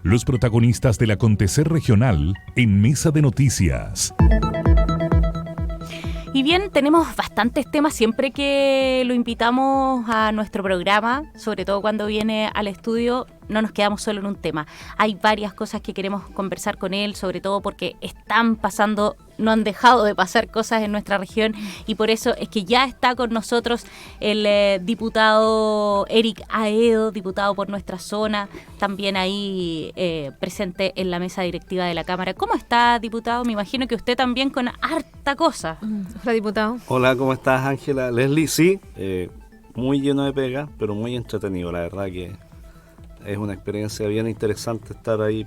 los protagonistas del acontecer regional en Mesa de Noticias. Y bien, tenemos bastantes temas siempre que lo invitamos a nuestro programa, sobre todo cuando viene al estudio. No nos quedamos solo en un tema. Hay varias cosas que queremos conversar con él, sobre todo porque están pasando, no han dejado de pasar cosas en nuestra región, y por eso es que ya está con nosotros el diputado Eric Aedo, diputado por nuestra zona, también ahí presente en la mesa directiva de la Cámara. ¿Cómo está, diputado? Me imagino que usted también con harta cosa. Hola, diputado. Hola, ¿cómo estás, Ángela? Leslie, sí, muy lleno de pega, pero muy entretenido, la verdad que es una experiencia bien interesante estar ahí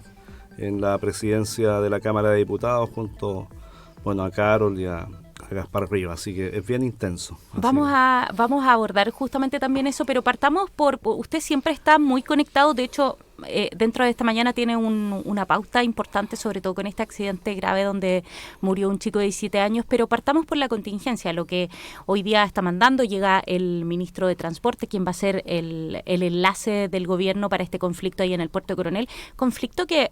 en la presidencia de la Cámara de Diputados junto, a Carol y a Gaspar Rivas, así que es bien intenso. Vamos a abordar justamente también eso, pero partamos por usted siempre está muy conectado, de hecho, dentro de esta mañana tiene una pauta importante, sobre todo con este accidente grave donde murió un chico de 17 años, pero partamos por la contingencia, lo que hoy día está mandando. Llega el ministro de Transporte, quien va a ser el enlace del gobierno para este conflicto ahí en el Puerto Coronel, conflicto que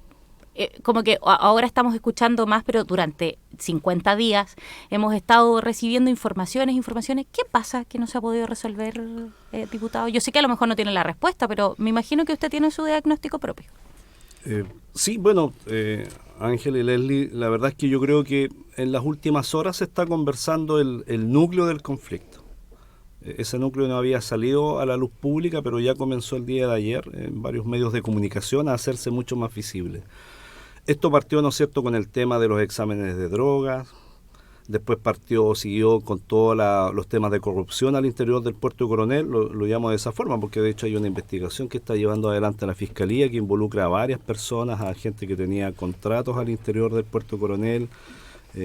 como que ahora estamos escuchando más, pero durante 50 días hemos estado recibiendo informaciones. ¿Qué pasa que no se ha podido resolver, diputado? Yo sé que a lo mejor no tiene la respuesta, pero me imagino que usted tiene su diagnóstico propio. Sí, Ángel y Leslie, la verdad es que yo creo que en las últimas horas se está conversando el núcleo del conflicto. Ese núcleo no había salido a la luz pública, pero ya comenzó el día de ayer en varios medios de comunicación a hacerse mucho más visible. Esto partió, ¿no es cierto?, con el tema de los exámenes de drogas, después siguió con todos los temas de corrupción al interior del Puerto Coronel, lo llamo de esa forma, porque de hecho hay una investigación que está llevando adelante la Fiscalía que involucra a varias personas, a gente que tenía contratos al interior del Puerto Coronel,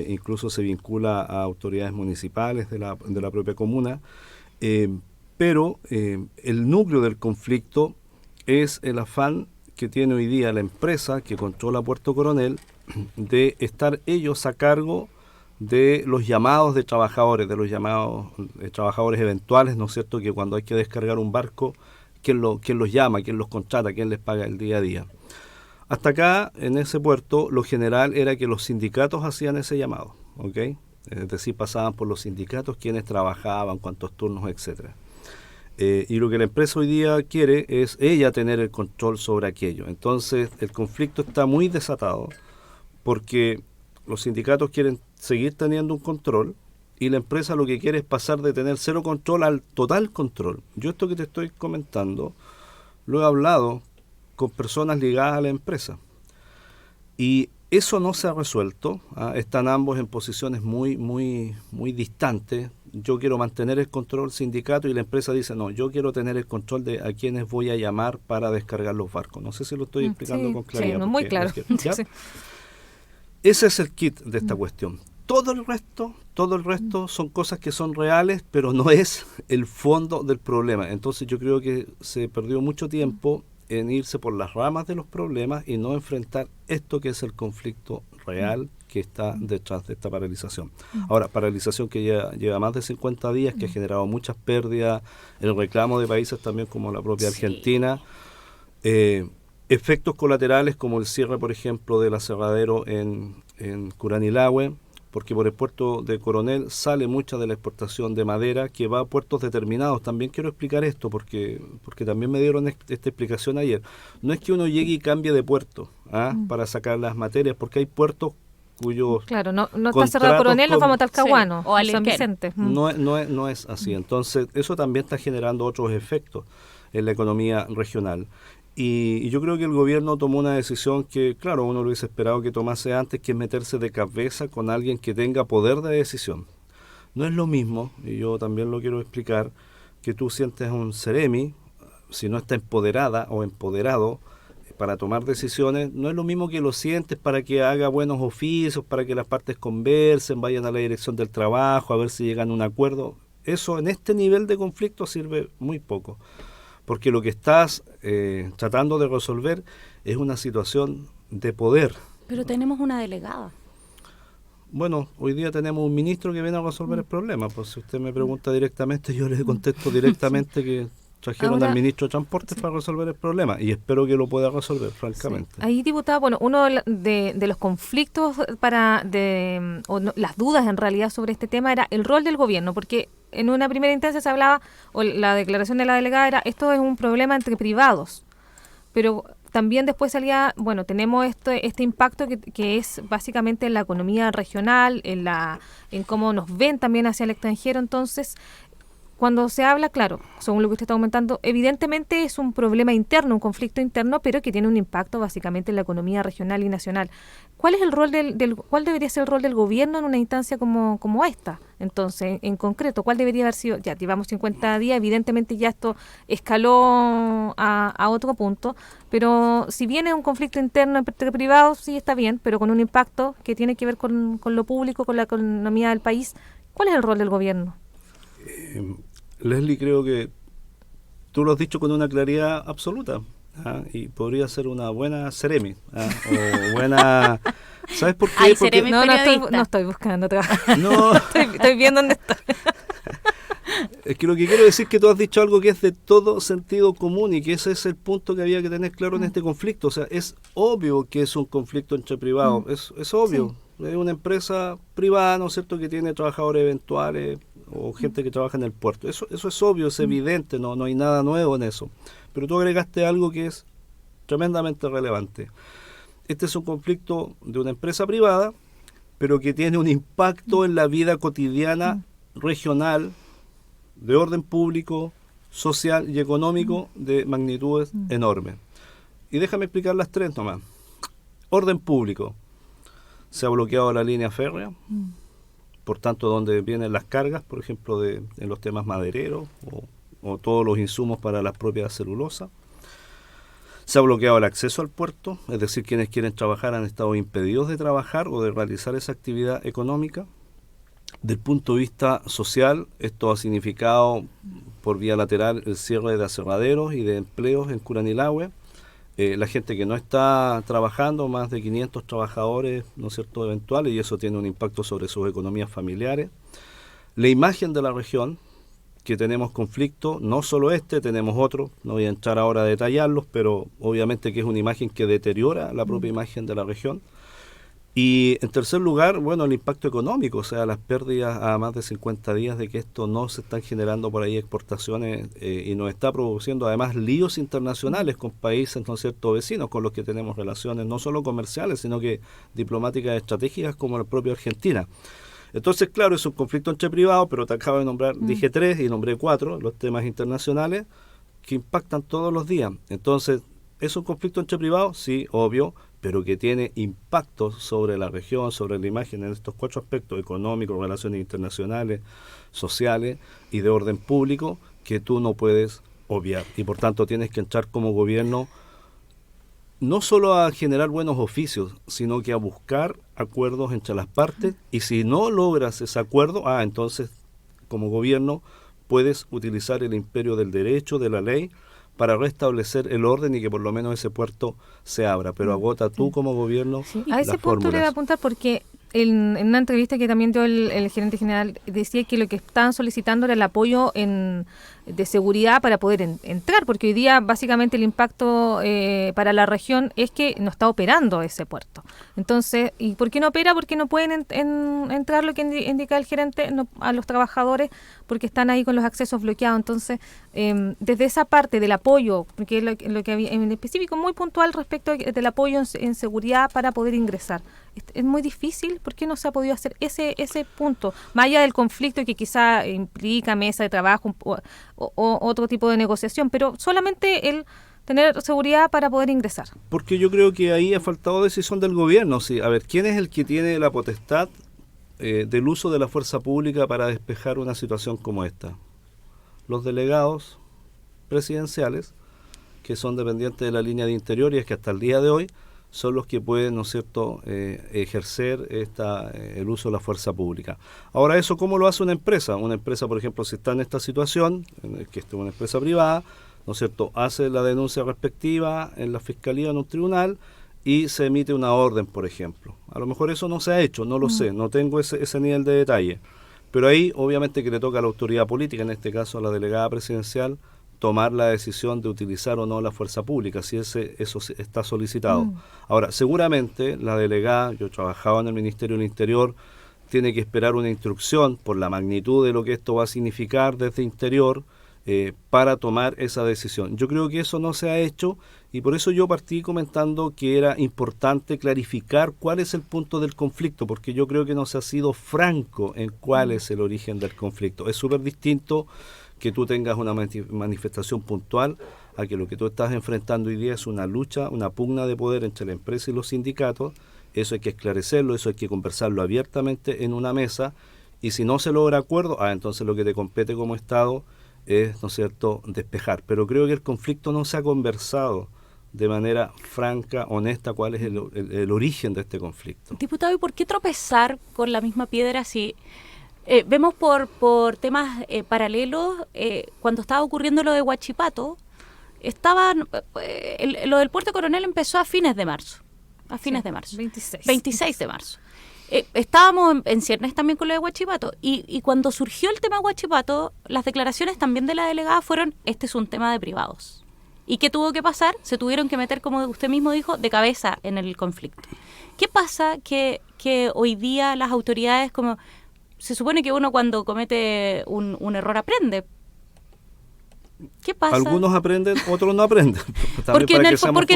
incluso se vincula a autoridades municipales de la propia comuna, pero el núcleo del conflicto es el afán que tiene hoy día la empresa que controla Puerto Coronel de estar ellos a cargo de los llamados de trabajadores, trabajadores eventuales, ¿no es cierto?, que cuando hay que descargar un barco, ¿quién los llama, quién los contrata, quién les paga el día a día? Hasta acá, en ese puerto, lo general era que los sindicatos hacían ese llamado, ¿ok? Es decir, pasaban por los sindicatos, quienes trabajaban, cuántos turnos, etcétera. Y lo que la empresa hoy día quiere es ella tener el control sobre aquello. Entonces el conflicto está muy desatado porque los sindicatos quieren seguir teniendo un control y la empresa lo que quiere es pasar de tener cero control al total control. Yo esto que te estoy comentando lo he hablado con personas ligadas a la empresa y eso no se ha resuelto. Están ambos en posiciones muy, muy, muy distantes. Yo quiero mantener el control sindicato y la empresa dice, no, yo quiero tener el control de a quienes voy a llamar para descargar los barcos. No sé si lo estoy explicando con claridad. Sí, no, muy claro. Sí. Ese es el kit de esta cuestión. Todo el resto son cosas que son reales, pero no es el fondo del problema. Entonces yo creo que se perdió mucho tiempo en irse por las ramas de los problemas y no enfrentar esto que es el conflicto real que está detrás de esta paralización. Ahora, paralización que ya lleva más de 50 días, que ha generado muchas pérdidas, el reclamo de países también como la propia Argentina, efectos colaterales como el cierre, por ejemplo, del aserradero en Curanilahue, porque por el puerto de Coronel sale mucha de la exportación de madera que va a puertos determinados. También quiero explicar esto porque también me dieron esta explicación ayer. No es que uno llegue y cambie de puerto para sacar las materias, porque hay puertos cuyos claro, no está cerrado Coronel, nos vamos a Talcahuano o a San Vicente. No es así. Entonces eso también está generando otros efectos en la economía regional. Y yo creo que el gobierno tomó una decisión que, claro, uno lo hubiese esperado que tomase antes, que es meterse de cabeza con alguien que tenga poder de decisión. No es lo mismo, y yo también lo quiero explicar, que tú sientes un seremi, si no está empoderada o empoderado para tomar decisiones, no es lo mismo que lo sientes para que haga buenos oficios, para que las partes conversen, vayan a la dirección del trabajo, a ver si llegan a un acuerdo. Eso en este nivel de conflicto sirve muy poco. Porque lo que estás tratando de resolver es una situación de poder. Pero tenemos una delegada. Bueno, hoy día tenemos un ministro que viene a resolver el problema. Pues si usted me pregunta directamente, yo le contesto directamente que trajeron al ministro de Transportes para resolver el problema y espero que lo pueda resolver, francamente. Sí. Ahí, diputada, bueno, uno de los conflictos las dudas en realidad sobre este tema era el rol del gobierno, porque en una primera instancia se hablaba, o la declaración de la delegada era, esto es un problema entre privados, pero también después salía, bueno, tenemos este impacto que es básicamente en la economía regional, en cómo nos ven también hacia el extranjero. Entonces, cuando se habla, claro, según lo que usted está comentando, evidentemente es un problema interno, un conflicto interno, pero que tiene un impacto básicamente en la economía regional y nacional. ¿Cuál es el rol cuál debería ser el rol del gobierno en una instancia como esta? Entonces, en concreto, ¿cuál debería haber sido? Ya llevamos 50 días, evidentemente ya esto escaló a otro punto, pero si viene un conflicto interno entre privados, sí está bien, pero con un impacto que tiene que ver con lo público, con la economía del país, ¿cuál es el rol del gobierno? Leslie, creo que tú lo has dicho con una claridad absoluta, y podría ser una buena Seremi, o buena... ¿Sabes por qué? Ay, porque no estoy buscando trabajo. No. estoy viendo dónde estoy. Es que lo que quiero decir es que tú has dicho algo que es de todo sentido común y que ese es el punto que había que tener claro en este conflicto. O sea, es obvio que es un conflicto entre privados, es obvio. Sí. Es una empresa privada, ¿no es cierto?, que tiene trabajadores eventuales o gente que trabaja en el puerto. Eso es obvio, es evidente, no hay nada nuevo en eso. Pero tú agregaste algo que es tremendamente relevante. Este es un conflicto de una empresa privada, pero que tiene un impacto en la vida cotidiana regional, de orden público, social y económico de magnitudes enormes. Y déjame explicar las tres nomás. Orden público. Se ha bloqueado la línea férrea, por tanto, donde vienen las cargas, por ejemplo, en los temas madereros o todos los insumos para las propias celulosas. Se ha bloqueado el acceso al puerto, es decir, quienes quieren trabajar han estado impedidos de trabajar o de realizar esa actividad económica. Del punto de vista social, esto ha significado por vía lateral el cierre de aserraderos y de empleos en Curanilahue. La gente que no está trabajando, más de 500 trabajadores, ¿no es cierto?, eventuales, y eso tiene un impacto sobre sus economías familiares. La imagen de la región, que tenemos conflicto, no solo tenemos otro, no voy a entrar ahora a detallarlos, pero obviamente que es una imagen que deteriora la propia imagen de la región. Y en tercer lugar, bueno, el impacto económico, o sea, las pérdidas a más de 50 días de que esto no se están generando por ahí exportaciones y nos está produciendo además líos internacionales con países, ¿no es cierto?, vecinos con los que tenemos relaciones no solo comerciales, sino que diplomáticas estratégicas como la propia Argentina. Entonces, claro, es un conflicto entre privados, pero te acabo de nombrar, dije 3 y nombré 4, los temas internacionales que impactan todos los días. Entonces, ¿es un conflicto entre privados? Sí, obvio, pero que tiene impactos sobre la región, sobre la imagen en estos 4 aspectos: económicos, relaciones internacionales, sociales y de orden público, que tú no puedes obviar. Y por tanto tienes que entrar como gobierno no solo a generar buenos oficios, sino que a buscar acuerdos entre las partes, y si no logras ese acuerdo, entonces como gobierno puedes utilizar el imperio del derecho, de la ley, para restablecer el orden y que por lo menos ese puerto se abra, pero agota tú como gobierno. Sí. A ese punto le voy a apuntar porque en una entrevista que también dio el gerente general decía que lo que estaban solicitando era el apoyo de seguridad para poder entrar, porque hoy día básicamente el impacto para la región es que no está operando ese puerto. Entonces, ¿y por qué no opera? Porque no pueden entrar, lo que indica el gerente, a los trabajadores, porque están ahí con los accesos bloqueados. Entonces, desde esa parte del apoyo, porque lo que había en específico muy puntual respecto del apoyo en seguridad para poder ingresar, es muy difícil. ¿Por qué no se ha podido hacer ese punto? Más allá del conflicto que quizá implica mesa de trabajo o otro tipo de negociación, pero solamente el tener seguridad para poder ingresar. Porque yo creo que ahí ha faltado decisión del gobierno. Sí. A ver, ¿quién es el que tiene la potestad del uso de la fuerza pública para despejar una situación como esta? Los delegados presidenciales, que son dependientes de la línea de interior, y es que hasta el día de hoy son los que pueden, ¿no es cierto?, ejercer el uso de la fuerza pública. Ahora, ¿eso cómo lo hace una empresa? Una empresa, por ejemplo, si está en esta situación, que es una empresa privada, ¿no es cierto?, hace la denuncia respectiva en la fiscalía, en un tribunal, y se emite una orden, por ejemplo. A lo mejor eso no se ha hecho, no lo sé, no tengo ese nivel de detalle. Pero ahí, obviamente, que le toca a la autoridad política, en este caso a la delegada presidencial, tomar la decisión de utilizar o no la fuerza pública, si eso está solicitado. Ahora, seguramente la delegada, yo trabajaba en el Ministerio del Interior, tiene que esperar una instrucción por la magnitud de lo que esto va a significar desde Interior para tomar esa decisión. Yo creo que eso no se ha hecho y por eso yo partí comentando que era importante clarificar cuál es el punto del conflicto, porque yo creo que no se ha sido franco en cuál es el origen del conflicto. Es súper distinto que tú tengas una manifestación puntual a que lo que tú estás enfrentando hoy día es una lucha, una pugna de poder entre la empresa y los sindicatos. Eso hay que esclarecerlo, eso hay que conversarlo abiertamente en una mesa y si no se logra acuerdo, entonces lo que te compete como Estado es, ¿no es cierto?, despejar. Pero creo que el conflicto no se ha conversado de manera franca, honesta, cuál es el origen de este conflicto. Diputado, ¿y por qué tropezar con la misma piedra si vemos por temas paralelos, cuando estaba ocurriendo lo de Huachipato, lo del Puerto Coronel empezó a fines de marzo. A fines de marzo. 26 de marzo. Estábamos en ciernes también con lo de Huachipato y cuando surgió el tema Huachipato, las declaraciones también de la delegada fueron, este es un tema de privados. ¿Y qué tuvo que pasar? Se tuvieron que meter, como usted mismo dijo, de cabeza en el conflicto. ¿Qué pasa que hoy día las autoridades, como se supone que uno cuando comete un error aprende? ¿Qué pasa? Algunos aprenden, otros no aprenden. Porque en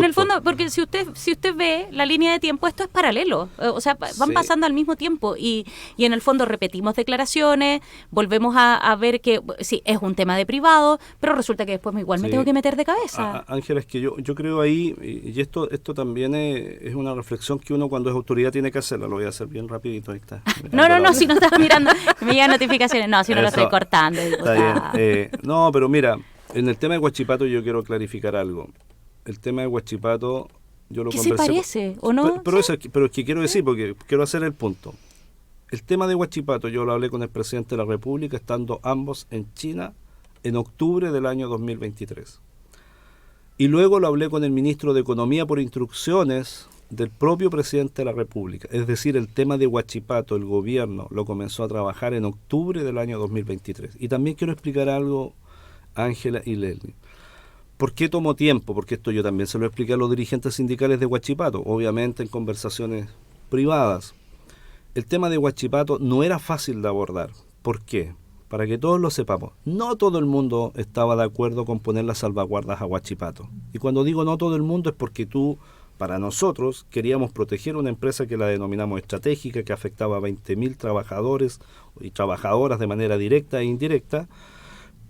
el fondo, porque si usted ve la línea de tiempo, esto es paralelo. O sea, van pasando al mismo tiempo y en el fondo repetimos declaraciones, volvemos a ver que sí, es un tema de privado, pero resulta que después igual me tengo que meter de cabeza. Ángela, es que yo creo ahí, y esto también es una reflexión que uno cuando es autoridad tiene que hacerla. Lo voy a hacer bien rapidito, ahí está. No, si no estás mirando, me llegan notificaciones. No, si no lo estoy cortando. Está bien. No, pero mira, en el tema de Huachipato yo quiero clarificar algo. El tema de Huachipato yo lo conversé. ¿Qué se parece o no? Pero es que quiero decir, porque quiero hacer el punto. El tema de Huachipato yo lo hablé con el presidente de la República estando ambos en China en octubre del año 2023. Y luego lo hablé con el ministro de Economía por instrucciones del propio presidente de la República. Es decir, el tema de Huachipato, el gobierno lo comenzó a trabajar en octubre del año 2023. Y también quiero explicar algo, Ángela y Leslie. ¿Por qué tomó tiempo? Porque esto yo también se lo expliqué a los dirigentes sindicales de Huachipato, obviamente en conversaciones privadas. El tema de Huachipato no era fácil de abordar. ¿Por qué? Para que todos lo sepamos. No todo el mundo estaba de acuerdo con poner las salvaguardas a Huachipato. Y cuando digo no todo el mundo es porque para nosotros, queríamos proteger una empresa que la denominamos estratégica, que afectaba a 20.000 trabajadores y trabajadoras de manera directa e indirecta.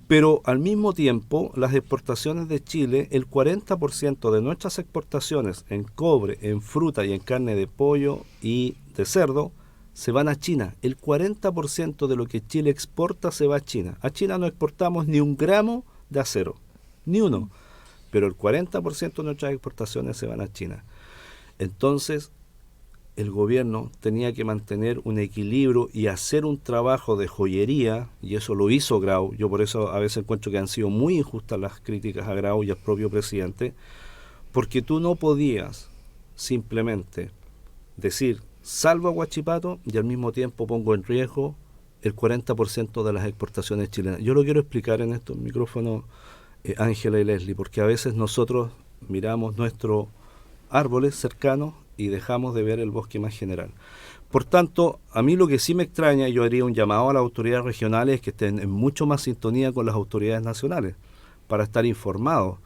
Pero al mismo tiempo, las exportaciones de Chile, el 40% de nuestras exportaciones en cobre, en fruta y en carne de pollo y de cerdo, se van a China. El 40% de lo que Chile exporta se va a China. A China no exportamos ni un gramo de acero, ni uno. Pero el 40% de nuestras exportaciones se van a China. Entonces, el gobierno tenía que mantener un equilibrio y hacer un trabajo de joyería, y eso lo hizo Grau. Yo por eso a veces encuentro que han sido muy injustas las críticas a Grau y al propio presidente, porque tú no podías simplemente decir salvo a Huachipato y al mismo tiempo pongo en riesgo el 40% de las exportaciones chilenas. Yo lo quiero explicar en estos micrófonos, Ángela y Leslie, porque a veces nosotros miramos nuestros árboles cercanos y dejamos de ver el bosque más general. Por tanto, a mí lo que sí me extraña, yo haría un llamado a las autoridades regionales que estén en mucho más sintonía con las autoridades nacionales para estar informados.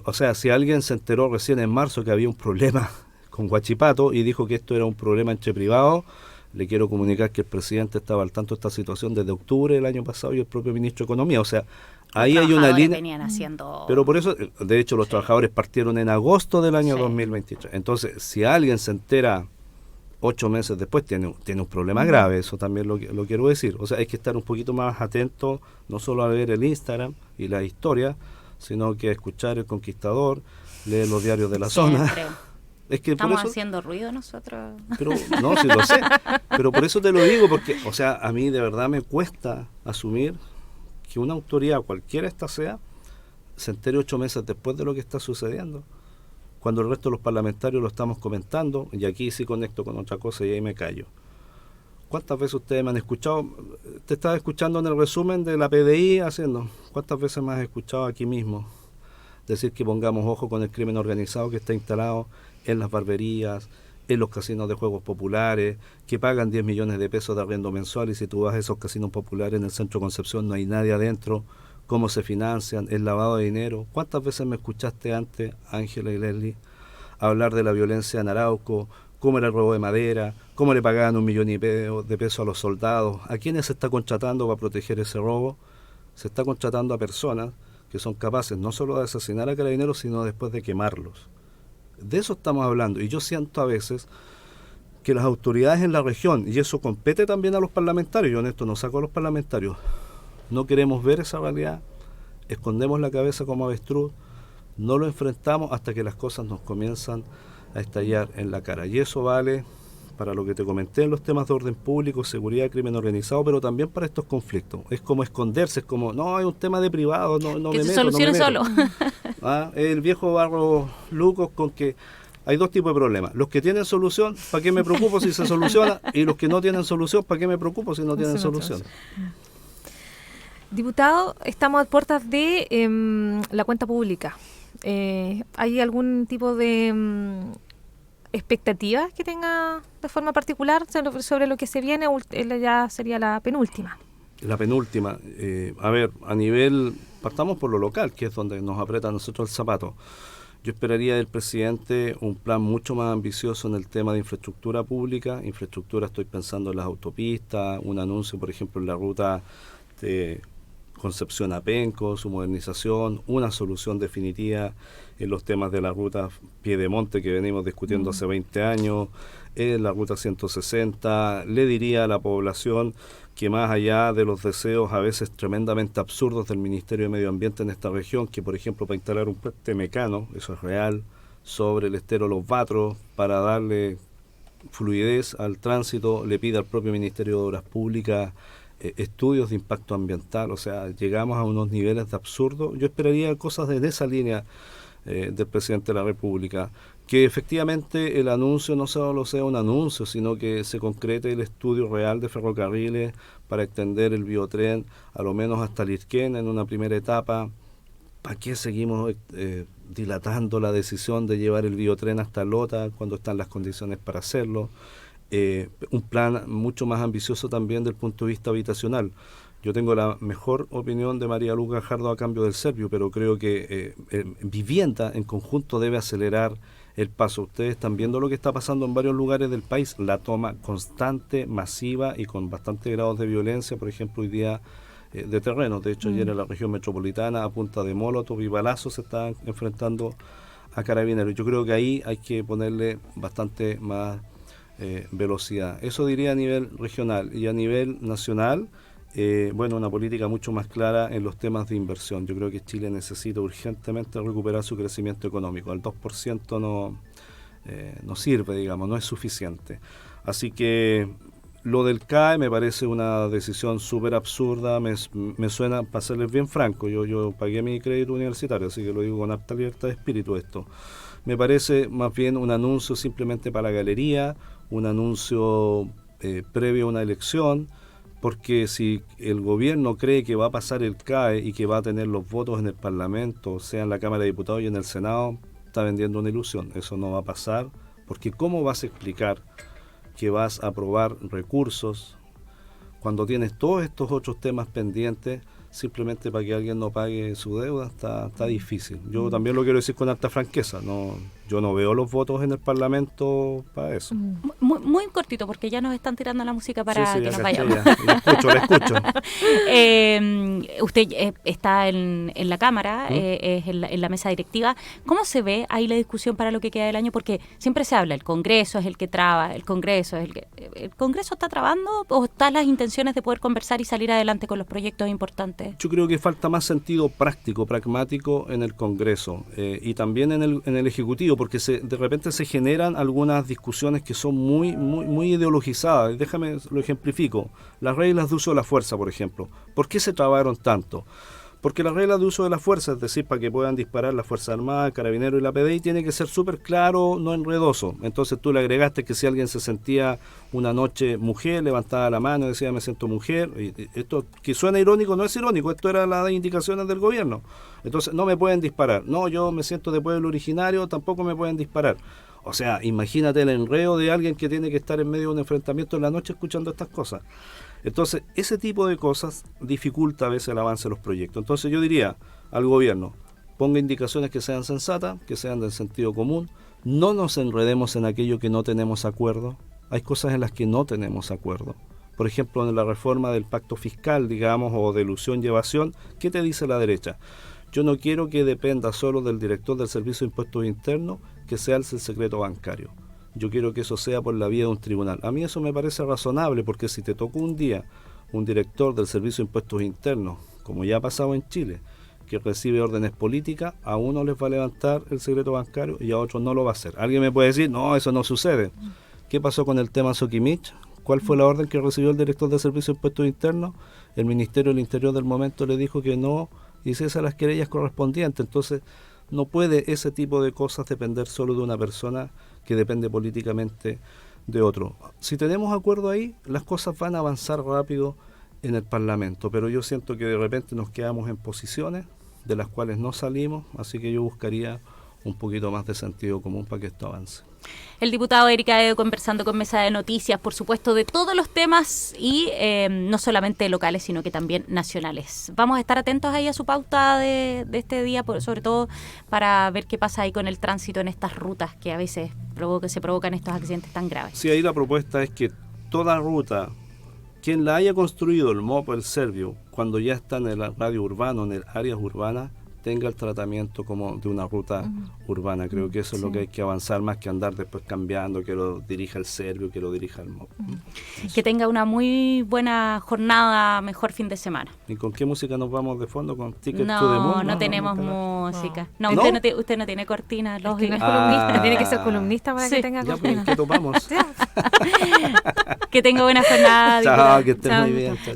O sea, si alguien se enteró recién en marzo que había un problema con Huachipato y dijo que esto era un problema entre privados, le quiero comunicar que el presidente estaba al tanto de esta situación desde octubre del año pasado y el propio ministro de Economía. O sea, ahí hay una línea. Venían haciendo... Pero por eso, de hecho, los trabajadores partieron en agosto del año 2023. Entonces, si alguien se entera 8 meses después, tiene un problema grave. Eso también lo quiero decir. O sea, hay que estar un poquito más atento, no solo a ver el Instagram y la historia, sino que a escuchar El Conquistador, leer los diarios de la zona. Es que estamos por eso, haciendo ruido nosotros. Pero, no, sí lo sé. Pero por eso te lo digo, porque, o sea, a mí de verdad me cuesta asumir que una autoridad, cualquiera esta sea, se entere 8 meses después de lo que está sucediendo, cuando el resto de los parlamentarios lo estamos comentando, y aquí sí conecto con otra cosa y ahí me callo. ¿Cuántas veces ustedes me han escuchado? Te estaba escuchando en el resumen de la PDI haciendo. ¿Cuántas veces me has escuchado aquí mismo decir que pongamos ojo con el crimen organizado que está instalado en las barberías, en los casinos de juegos populares, que pagan 10 millones de pesos de arriendo mensual, y si tú vas a esos casinos populares en el centro de Concepción no hay nadie adentro? ¿Cómo se financian? ¿El lavado de dinero? ¿Cuántas veces me escuchaste antes, Ángela y Leslie, hablar de la violencia en Arauco? ¿Cómo era el robo de madera? ¿Cómo le pagaban 1,5 millones de pesos a los soldados? ¿A quiénes se está contratando para proteger ese robo? Se está contratando a personas que son capaces no solo de asesinar a carabineros, sino después de quemarlos. De eso estamos hablando. Y yo siento a veces que las autoridades en la región, y eso compete también a los parlamentarios, yo en esto no saco a los parlamentarios, no queremos ver esa realidad, escondemos la cabeza como avestruz, no lo enfrentamos hasta que las cosas nos comienzan a estallar en la cara. Y eso vale para lo que te comenté en los temas de orden público, seguridad, crimen organizado, pero también para estos conflictos. Es como esconderse, es como, no, es un tema de privado, no que me se meto, solucione no me meto. solo. El viejo barro Lucos con que hay dos tipos de problemas. Los que tienen solución, ¿para qué me preocupo si se soluciona? Y los que no tienen solución, ¿para qué me preocupo si no tienen solución? Diputado, estamos a puertas de la cuenta pública. ¿Hay algún tipo de expectativas que tenga de forma particular sobre lo que se viene? Ya sería la penúltima. La penúltima. A ver, a nivel, partamos por lo local, que es donde nos aprieta a nosotros el zapato. Yo esperaría del presidente un plan mucho más ambicioso en el tema de infraestructura pública. Infraestructura, estoy pensando en las autopistas, un anuncio, por ejemplo, en la ruta de Concepción a Penco, su modernización, una solución definitiva en los temas de la ruta Piedemonte que venimos discutiendo hace 20 años, en la ruta 160. Le diría a la población que más allá de los deseos a veces tremendamente absurdos del Ministerio de Medio Ambiente en esta región, que por ejemplo para instalar un puente Mecano, eso es real, sobre el estero Los Batros, para darle fluidez al tránsito, le pide al propio Ministerio de Obras Públicas estudios de impacto ambiental. O sea, llegamos a unos niveles de absurdo. Yo esperaría cosas de esa línea del presidente de la República, que efectivamente el anuncio no solo sea un anuncio, sino que se concrete el estudio real de ferrocarriles para extender el biotren a lo menos hasta Lirquén en una primera etapa. ¿Para qué seguimos dilatando la decisión de llevar el biotren hasta Lota cuando están las condiciones para hacerlo? Un plan mucho más ambicioso también del punto de vista habitacional. Yo tengo la mejor opinión de María Luz Gajardo a cambio del Servio, pero creo que vivienda en conjunto debe acelerar el paso. Ustedes están viendo lo que está pasando en varios lugares del país, la toma constante, masiva y con bastantes grados de violencia, por ejemplo, hoy día de terrenos. De hecho, ayer en la región metropolitana, a punta de molotov y balazos, se están enfrentando a carabineros. Yo creo que ahí hay que ponerle bastante más velocidad. Eso diría a nivel regional. Y a nivel nacional, una política mucho más clara en los temas de inversión. Yo creo que Chile necesita urgentemente recuperar su crecimiento económico. El 2% no sirve, digamos, no es suficiente. Así que lo del CAE me parece una decisión súper absurda. Me suena, para serles bien franco, yo pagué mi crédito universitario, así que lo digo con harta libertad de espíritu esto. Me parece más bien un anuncio simplemente para la galería, un anuncio previo a una elección, porque si el gobierno cree que va a pasar el CAE y que va a tener los votos en el Parlamento, sea en la Cámara de Diputados y en el Senado, está vendiendo una ilusión. Eso no va a pasar, porque ¿cómo vas a explicar que vas a aprobar recursos cuando tienes todos estos otros temas pendientes simplemente para que alguien no pague su deuda? Está difícil. Yo también lo quiero decir con alta franqueza, yo no veo los votos en el Parlamento para eso. Muy cortito, porque ya nos están tirando la música para sí, que nos caché, vayamos. La escucho. Usted está en la Cámara, es en la mesa directiva. ¿Cómo se ve ahí la discusión para lo que queda del año? Porque siempre se habla, el Congreso es el que traba, ¿El Congreso está trabando o están las intenciones de poder conversar y salir adelante con los proyectos importantes? Yo creo que falta más sentido práctico, pragmático en el Congreso y también en el Ejecutivo, porque de repente se generan algunas discusiones que son muy ideologizadas. Déjame, lo ejemplifico. Las reglas de uso de la fuerza, por ejemplo. ¿Por qué se trabaron tanto? Porque las reglas de uso de la fuerza, es decir, para que puedan disparar la Fuerza Armada, Carabineros y la PDI, tiene que ser súper claro, no enredoso. Entonces tú le agregaste que si alguien se sentía una noche mujer, levantaba la mano y decía me siento mujer. Y esto que suena irónico, no es irónico, esto era las indicaciones del gobierno. Entonces no me pueden disparar. No, yo me siento de pueblo originario, tampoco me pueden disparar. O sea, imagínate el enredo de alguien que tiene que estar en medio de un enfrentamiento en la noche escuchando estas cosas. Entonces, ese tipo de cosas dificulta a veces el avance de los proyectos. Entonces yo diría al gobierno, ponga indicaciones que sean sensatas, que sean del sentido común, no nos enredemos en aquello que no tenemos acuerdo. Hay cosas en las que no tenemos acuerdo. Por ejemplo, en la reforma del pacto fiscal, digamos, o de elusión y evasión, ¿qué te dice la derecha? Yo no quiero que dependa solo del director del Servicio de Impuestos Internos que se alce el secreto bancario. Yo quiero que eso sea por la vía de un tribunal. A mí eso me parece razonable, porque si te tocó un día un director del Servicio de Impuestos Internos, como ya ha pasado en Chile, que recibe órdenes políticas, a uno les va a levantar el secreto bancario y a otros no lo va a hacer. Alguien me puede decir, no, eso no sucede. ¿Qué pasó con el tema Soquimich? ¿Cuál fue la orden que recibió el director del Servicio de Impuestos Internos? El Ministerio del Interior del momento le dijo que no hiciese las querellas correspondientes. Entonces, no puede ese tipo de cosas depender solo de una persona que depende políticamente de otro. Si tenemos acuerdo ahí, las cosas van a avanzar rápido en el Parlamento, pero yo siento que de repente nos quedamos en posiciones de las cuales no salimos, así que yo buscaría un poquito más de sentido común para que esto avance. El diputado Eric Aedo conversando con Mesa de Noticias, por supuesto, de todos los temas y no solamente locales, sino que también nacionales. Vamos a estar atentos ahí a su pauta de este día, sobre todo para ver qué pasa ahí con el tránsito en estas rutas que a veces se provocan estos accidentes tan graves. Sí, ahí la propuesta es que toda ruta, quien la haya construido, el MOP, el Servio, cuando ya está en el radio urbano, en el áreas urbanas, tenga el tratamiento como de una ruta urbana. Creo que eso es lo que hay que avanzar, más que andar después cambiando, que lo dirija el Servio, que lo dirija el MOP. Que tenga una muy buena jornada, mejor fin de semana. ¿Y con qué música nos vamos de fondo? ¿Con Ticket No, to the Moon? no tenemos música. No, ¿No? Usted no tiene cortina. Es que no es columnista, tiene que ser columnista para que tenga Ya, pues, cortina. ¿qué topamos? Que tenga buena jornada. Chao, que estés Chao. muy bien. Chao.